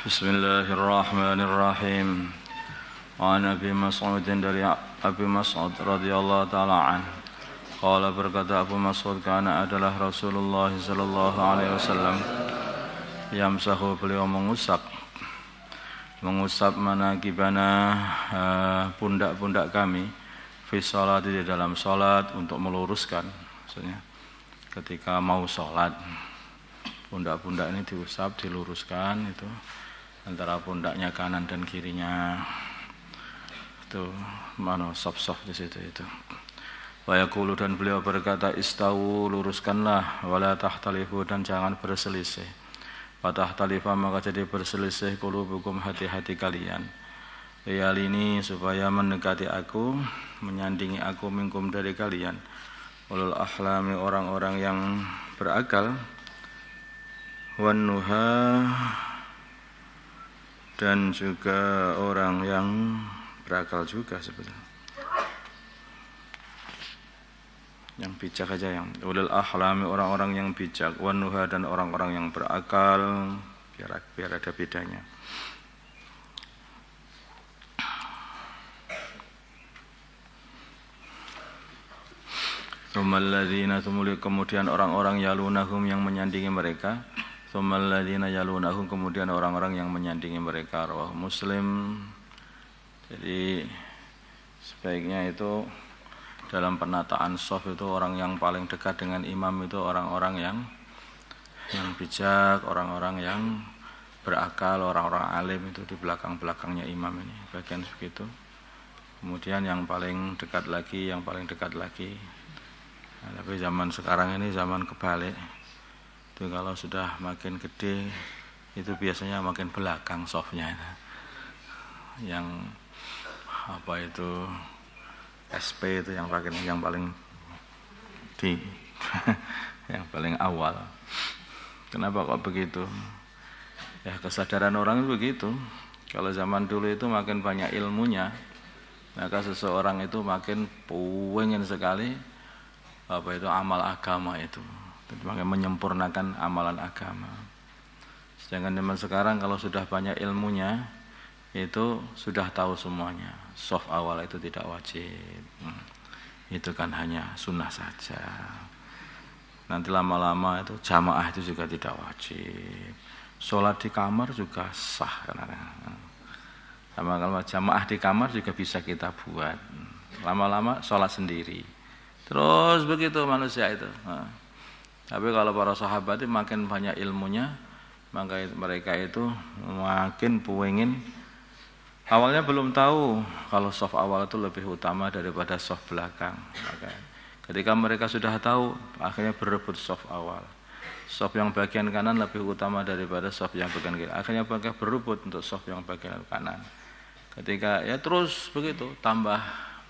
Bismillahirrahmanirrahim. Wa Nabi Mas'ud dari Abi Mas'ud radhiyallahu taala an. Qala berkata Abu Mas'ud kana adalah Rasulullah sallallahu alaihi wasallam yamsahu beliau mengusap manakibana pundak-pundak kami fi shalat di dalam salat untuk meluruskan, maksudnya ketika mau salat pundak-pundak ini diusap, diluruskan itu antara pundaknya kanan dan kirinya. Itu mana soft di situ itu. Wa yaqulu dan beliau berkata istawu luruskanlah wala tahtalifu dan jangan berselisih. Wa tahtalifa maka jadi berselisih qulubukum hati-hati kalian. Yalini supaya mendekati aku, menyandingi aku minkum dari kalian. Ulul ahlami orang-orang yang berakal wan nuha dan juga orang yang berakal juga sebetulnya. Yang bijak aja, yang ulul ahlami orang-orang yang bijak, wan nuha dan orang-orang yang berakal, biar ada bedanya. Kemudian orang-orang yalunahum yang menyandingi mereka. Tsumalladzina yalunahum kemudian orang-orang yang menyandingi mereka. Rawahu Muslim. Jadi sebaiknya itu dalam penataan shaf itu orang yang paling dekat dengan imam itu orang-orang yang bijak, orang-orang yang berakal, orang-orang alim itu di belakang-belakangnya imam ini, bagian begitu. Kemudian yang paling dekat lagi. Nah, tapi zaman sekarang ini zaman kebalik. Itu kalau sudah makin gede itu biasanya makin belakang softnya itu. Yang apa itu SP itu yang paling di yang paling awal. Kenapa kok begitu? Ya kesadaran orang itu begitu. Kalau zaman dulu itu makin banyak ilmunya, maka seseorang itu makin pengen sekali apa itu amal agama itu. Makin menyempurnakan amalan agama. Sedangkan zaman sekarang kalau sudah banyak ilmunya itu sudah tahu semuanya. Shaf awal itu tidak wajib. Itu kan hanya sunnah saja. Nanti lama-lama itu jamaah itu juga tidak wajib. Sholat di kamar juga sah kadang-kadang. Lama-lama jamaah di kamar juga bisa kita buat. Lama-lama sholat sendiri. Terus begitu manusia itu. Tapi kalau para sahabat itu makin banyak ilmunya, maka mereka itu makin pengen. Awalnya belum tahu kalau shaf awal itu lebih utama daripada shaf belakang. Maka ketika mereka sudah tahu, akhirnya berebut shaf awal. Shaf yang bagian kanan lebih utama daripada shaf yang bagian kiri. Akhirnya mereka berebut untuk shaf yang bagian kanan. Ketika ya terus begitu, tambah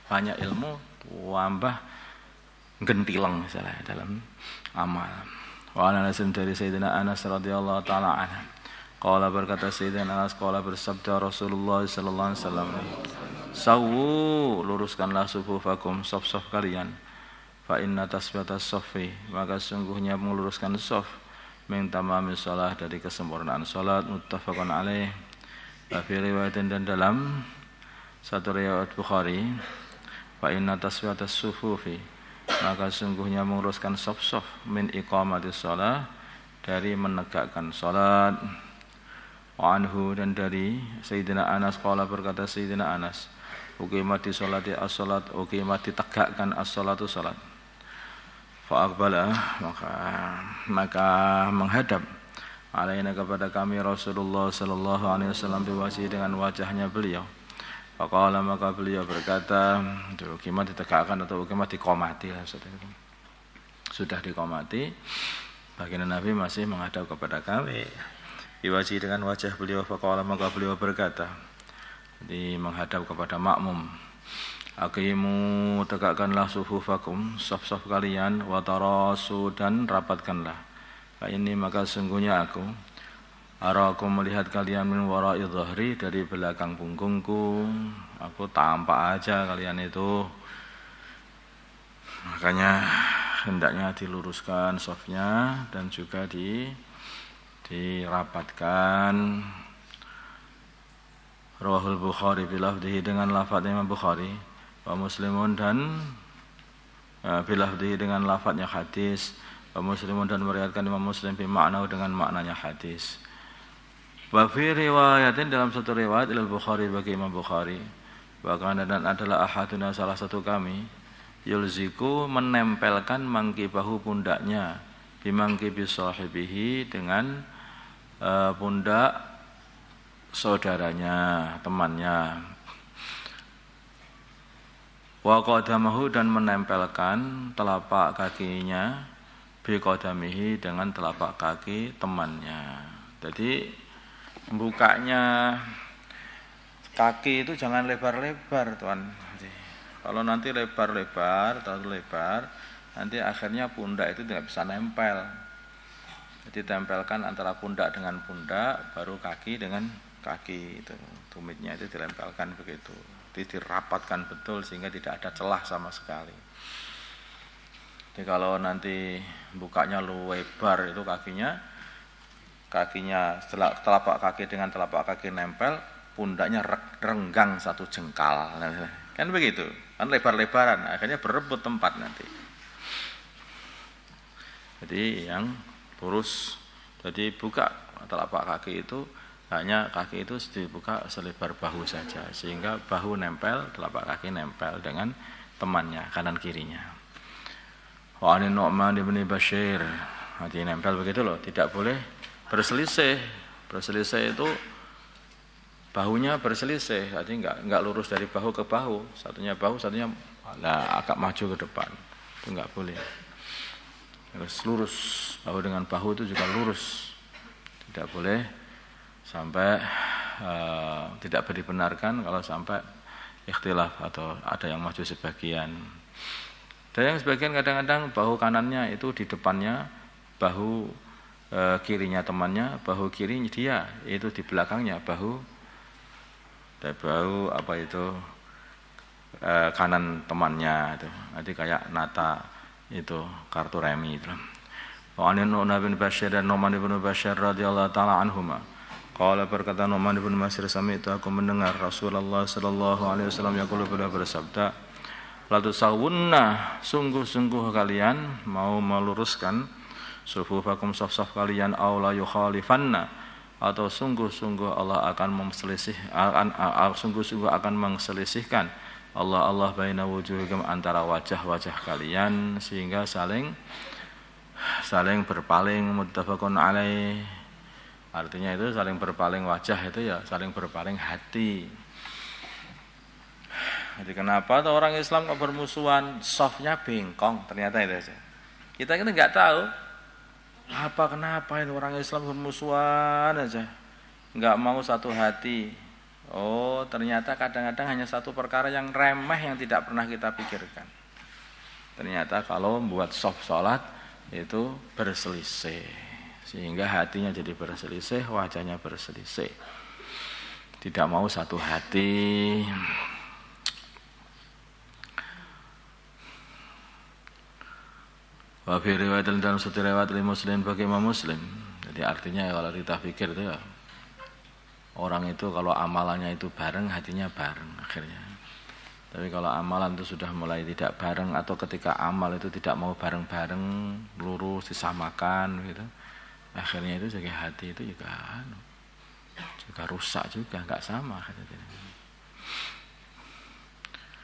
banyak ilmu, tambah gentilang misalnya dalam amal. Wa ana dari Sayyidina Anas radhiyallahu taala anhu. Qala berkata Sayyidina Anas qala bersabda Rasulullah sallallahu alaihi wasallam, "Sawu luruskanlah sufufakum shaf-shaf kalian. Fa inna tasbihatas shaffi maka sungguhnya meluruskan shaf min tamamis shalah dari kesempurnaan salat." Muttafaqun alaih. Wa fi riwayatin dan dalam satu riwayat Bukhari, "Fa inna tasbihatas sufufi maka sungguhnya menguruskan shaf-shaf min iqamatis shalah dari menegakkan salat." Wa anhu dan dari Sayyidina Anas qala berkata Sayyidina Anas, "Uqimati sholati as-salat uqimat ditegakkan as-salatu salat." Fa aqbala maka menghadap alaina kepada kami Rasulullah sallallahu alaihi wasallam biwajhi dengan wajahnya beliau. Faqala maka beliau berkata, uqimat ditegakkan atau uqimat diqomati lah sudah diqomati. Baginda Nabi masih menghadap kepada kami. Biwajhi dengan wajah beliau. Faqala maka beliau berkata, jadi menghadap kepada makmum. Aqimu tegakkanlah sufufakum shaf-shaf kalian wa tarasu dan rapatkanlah. Fa ini maka sungguhnya aku araku melihat kalian min wara'i dhahri dari belakang punggungku. Aku tampak aja kalian itu. Makanya hendaknya diluruskan shafnya dan juga dirapatkan. Rawahul Bukhari bilafdihi dengan lafaz Imam Bukhari, wa Muslimun dan bilafdihi dengan lafaznya hadis, wa Muslimun dan meriwayatkan Imam Muslim bi makna dengan maknanya hadis. Wa fi riwayatin dalam satu riwayat Imam Bukhari bagi Imam Bukhari, bahkan dan adalah ahaduna salah satu kami yulziku menempelkan mangkibahu pundaknya bimangkibi sahibihi dengan pundak saudaranya, temannya. Wa qadamahu dan menempelkan telapak kakinya bi qadamihi dengan telapak kaki temannya. Jadi bukanya kaki itu jangan lebar-lebar, Tuan. Kalau nanti lebar-lebar, terlalu lebar, nanti akhirnya pundak itu tidak bisa nempel. Jadi tempelkan antara pundak dengan pundak, baru kaki dengan kaki itu, tumitnya itu dilempelkan begitu, dirapatkan betul sehingga tidak ada celah sama sekali. Jadi kalau nanti bukanya lebar itu kakinya telapak kaki dengan telapak kaki nempel, pundaknya renggang satu jengkal, kan begitu, kan lebar-lebaran, akhirnya berebut tempat nanti. Jadi yang lurus, jadi buka telapak kaki itu hanya kaki itu dibuka selebar bahu saja, sehingga bahu nempel, telapak kaki nempel dengan temannya kanan kirinya. Wa an Nu'man bin Bashir, hati nempel begitu loh, tidak boleh berselisih. Berselisih itu bahunya berselisih, artinya enggak lurus dari bahu ke bahu, satunya bahu, satunya agak maju ke depan, itu enggak boleh. Harus lurus, bahu dengan bahu itu juga lurus, tidak boleh sampai tidak dibenarkan kalau sampai ikhtilaf atau ada yang maju sebagian. Dan yang sebagian kadang-kadang bahu kanannya itu di depannya, bahu kirinya temannya, bahu kiri dia itu di belakangnya, bahu kanan temannya itu. Nanti kayak nata itu kartu remi itu. Wa an Nu'man bin Bashir dan Nu'man bin Bashir radhiyallahu taala anhuma. Qala berkata Nu'man bin Bashir, sami'tu aku mendengar Rasulullah sallallahu alaihi wasallam yaqulu, beliau bersabda, la tusawwunna, sungguh-sungguh kalian mau meluruskan sufufakum, saf-saf kalian, aw la yukhalifanna, atau sungguh-sungguh Allah akan sungguh-sungguh akan mengselisihkan Allah baina wujuhikum, antara wajah-wajah kalian, sehingga saling berpaling. Muttafaqun alaih, artinya itu saling berpaling wajah itu ya saling berpaling hati. Jadi kenapa tuh orang Islam kok bermusuhan, softnya bengkong, ternyata itu aja. Kita nggak tahu kenapa ini orang Islam bermusuhan aja, nggak mau satu hati. Oh, ternyata kadang-kadang hanya satu perkara yang remeh yang tidak pernah kita pikirkan. Ternyata kalau membuat soft sholat itu berselisih, sehingga hatinya jadi berselisih, wajahnya berselisih, tidak mau satu hati. Wa fi riwayat dalam satu riwayat Muslim bagi Imam Muslim. Jadi artinya kalau kita pikir itu ya, orang itu kalau amalannya itu bareng, hatinya bareng akhirnya. Tapi kalau amalan itu sudah mulai tidak bareng, atau ketika amal itu tidak mau bareng-bareng, lurus disamakan gitu, akhirnya itu jadi hati itu juga rusak juga, enggak sama.